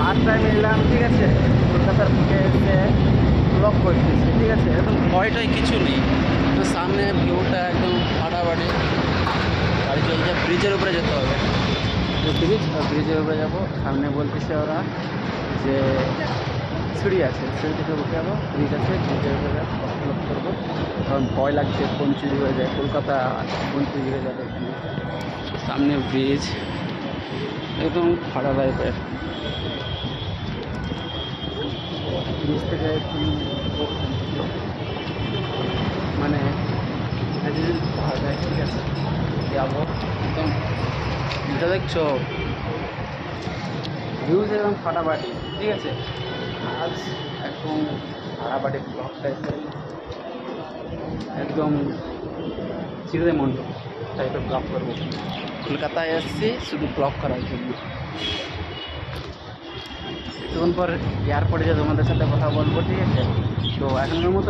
8টায় মিললাম, ঠিক আছে। কলকাতার বুকে এসে ব্লগ করতেছি, ঠিক আছে। এখন ভয়টাই কিছু নেই, তো সামনে ভিউটা একদম ফাটাফাটি। গাড়ি চলছে, ব্রিজের উপরে যেতে হবে। ব্রিজের উপরে যাবো। সামনে বলতেছে ওরা যে সিঁড়ি আছে, সিঁড়ি থেকে উঠে যাবো। ব্রিজ আছে, ব্রিজের উপরে ব্লগ করবো। কারণ ভয় লাগছে ফোন চুরি হয়ে যায়, কলকাতা ফোন চুরি হয়ে যাবে এখানে। সামনে ব্রিজ একদম ফাটা টাইপের। ব্রিজ থেকে মানে পাওয়া যায়, ঠিক আছে। যাবো একদম, এটা দেখছো ভিউজ একদম ফাটাফাটি, ঠিক আছে। আজ একদম ফাটাফাটি ব্লগ টাইপের, একদম চিড়ে মন্ড টাইপের ব্লগ করবো। কলকাতায় এসেছি শুধু ব্লগ করার জন্য। কিছুক্ষণ পর এয়ারপোর্টে যে তোমাদের সাথে কথা বলবো, ঠিক আছে। তো এখনের মতো